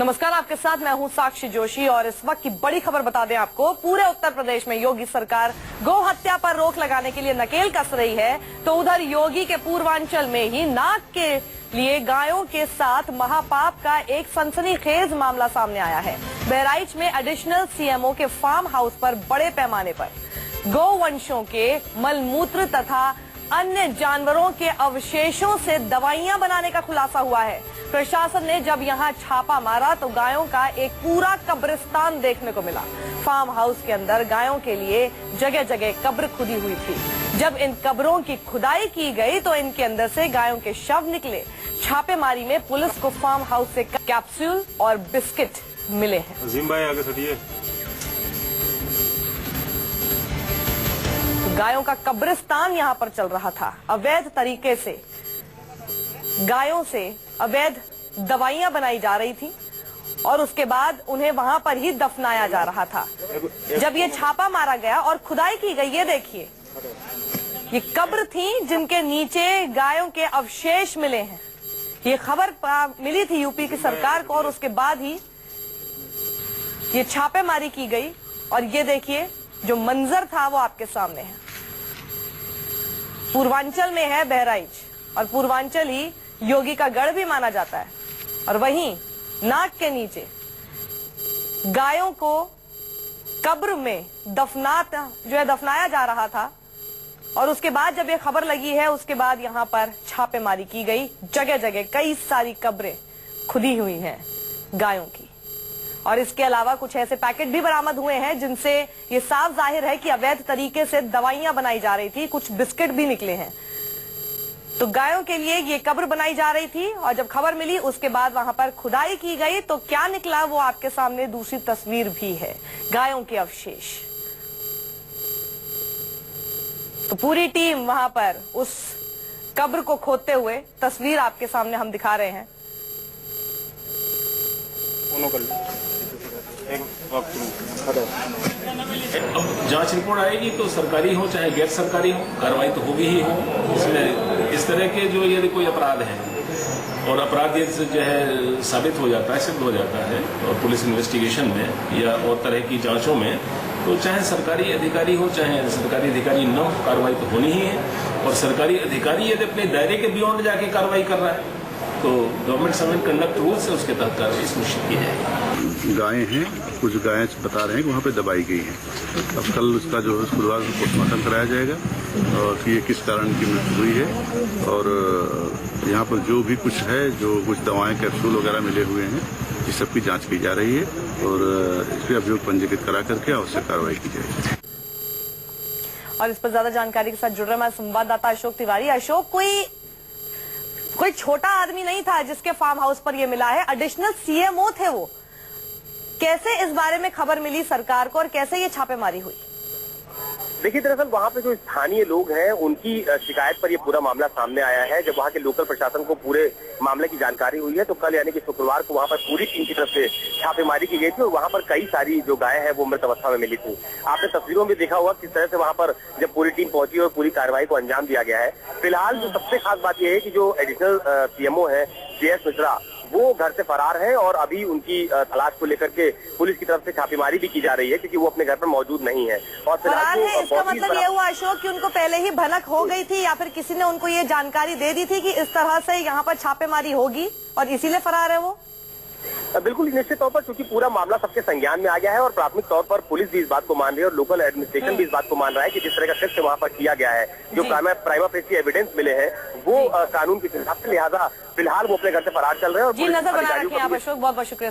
नमस्कार, आपके साथ मैं हूं साक्षी जोशी और इस वक्त की बड़ी खबर बता दें आपको। पूरे उत्तर प्रदेश में योगी सरकार गौ हत्या पर रोक लगाने के लिए नकेल कस रही है, तो उधर योगी के पूर्वांचल में ही नाक के लिए गायों के साथ महापाप का एक सनसनीखेज मामला सामने आया है। बहराइच में एडिशनल सीएमओ के फार्म हाउस पर बड़े पैमाने पर गौवंशों के मलमूत्र तथा अन्य जानवरों के अवशेषों से दवाइयां बनाने का खुलासा हुआ है। प्रशासन ने जब यहां छापा मारा तो गायों का एक पूरा कब्रिस्तान देखने को मिला। फार्म हाउस के अंदर गायों के लिए जगह जगह कब्र खुदी हुई थी। जब इन कब्रों की खुदाई की गई तो इनके अंदर से गायों के शव निकले। छापेमारी में पुलिस को फार्म हाउस से कैप्सूल और बिस्किट मिले हैं। अजीम भाई आगे सटिए। गायों का कब्रिस्तान यहाँ पर चल रहा था। अवैध तरीके से गायों से अवैध दवाइयां बनाई जा रही थी और उसके बाद उन्हें वहां पर ही दफनाया जा रहा था। जब ये छापा मारा गया और खुदाई की गई, ये देखिए, ये कब्र थी जिनके नीचे गायों के अवशेष मिले हैं। ये खबर मिली थी यूपी की सरकार को और उसके बाद ही ये छापेमारी की गई और ये देखिए जो मंजर था वो आपके सामने है। पूर्वांचल में है बहराइच और पूर्वांचल ही योगी का गढ़ भी माना जाता है और वहीं नाक के नीचे गायों को कब्र में दफनाया जा रहा था। और उसके बाद जब ये खबर लगी है उसके बाद यहाँ पर छापेमारी की गई। जगह जगह कई सारी कब्रें खुदी हुई हैं गायों की और इसके अलावा कुछ ऐसे पैकेट भी बरामद हुए हैं जिनसे ये साफ जाहिर है कि अवैध तरीके से दवाइयां बनाई जा रही थी। कुछ बिस्किट भी निकले हैं। तो गायों के लिए ये कब्र बनाई जा रही थी और जब खबर मिली उसके बाद वहां पर खुदाई की गई तो क्या निकला वो आपके सामने दूसरी तस्वीर भी है, गायों के अवशेष। तो पूरी टीम वहां पर उस कब्र को खोदते हुए तस्वीर आपके सामने हम दिखा रहे हैं। अब जांच रिपोर्ट आएगी तो सरकारी हो चाहे गैर सरकारी हो, कार्रवाई तो होगी ही हो। इसमें इस तरह के जो यदि कोई अपराध है और अपराध यदि जो है साबित हो जाता है, सिद्ध हो जाता है और पुलिस इन्वेस्टिगेशन में या और तरह की जांचों में, तो चाहे सरकारी अधिकारी हो चाहे सरकारी अधिकारी न हो, कार्रवाई तो होनी ही है। और सरकारी अधिकारी यदि अपने दायरे के बियॉन्ड जाके कार्रवाई कर रहा है तो गवर्नमेंट सर्वेंट कंडक्ट रूल्स है, उसके तहत कार्रवाई सुनिश्चित की जाएगी। गायें हैं, कुछ गायें बता रहे हैं कि वहाँ पे दबाई गई हैं। अब कल उसका जो है गुरुवार को पोस्टमार्टम कराया जाएगा और कि ये किस कारण की मृत्यु हुई है। और यहाँ पर जो भी कुछ है, जो कुछ दवाएं कैप्सूल वगैरह मिले हुए हैं, इस सब की जांच की जा रही है और इस पर अभियोग पंजीकृत करा करके आवश्यक कार्रवाई की जाएगी। और इस पर ज्यादा जानकारी के साथ जुड़ रहे हमारे संवाददाता अशोक तिवारी। अशोक, कोई छोटा आदमी नहीं था जिसके फार्म हाउस पर ये मिला है, एडिशनल सीएमओ थे वो। कैसे इस बारे में खबर मिली सरकार को और कैसे ये छापेमारी हुई? देखिए, दरअसल वहाँ पे जो स्थानीय लोग हैं उनकी शिकायत पर ये पूरा मामला सामने आया है। जब वहाँ के लोकल प्रशासन को पूरे मामले की जानकारी हुई है तो कल यानी कि शुक्रवार को वहाँ पर पूरी टीम की तरफ से छापेमारी की गई थी और वहाँ पर कई सारी जो गायें हैं वो मृत अवस्था में मिली थी। आपने तस्वीरों में देखा होगा किस तरह से वहाँ पर जब पूरी टीम पहुंची और पूरी कार्रवाई को अंजाम दिया गया है। फिलहाल जो सबसे खास बात यह है कि जो एडिशनल सीएमओ है JS मिश्रा, वो घर से फरार है और अभी उनकी तलाश को लेकर के पुलिस की तरफ से छापेमारी भी की जा रही है क्योंकि वो अपने घर पर मौजूद नहीं है। और फरार है, इसका मतलब ये हुआ अशोक कि उनको पहले ही भनक हो गई थी या फिर किसी ने उनको ये जानकारी दे दी थी कि इस तरह से यहाँ पर छापेमारी होगी और इसीलिए फरार है वो? बिल्कुल निश्चित तौर पर, क्योंकि पूरा मामला सबके संज्ञान में आ गया है और प्राथमिक तौर पर पुलिस भी इस बात को मान रही है और लोकल एडमिनिस्ट्रेशन भी इस बात को मान रहा है कि जिस तरह का कृत्य वहाँ पर किया गया है, जो प्राइमा फेसी एविडेंस मिले हैं वो कानून के खिलाफ, लिहाजा फिलहाल वो अपने घर से फरार चल रहे हैं। और जी, नजर बना रखें आप अशोक, बहुत बहुत शुक्रिया।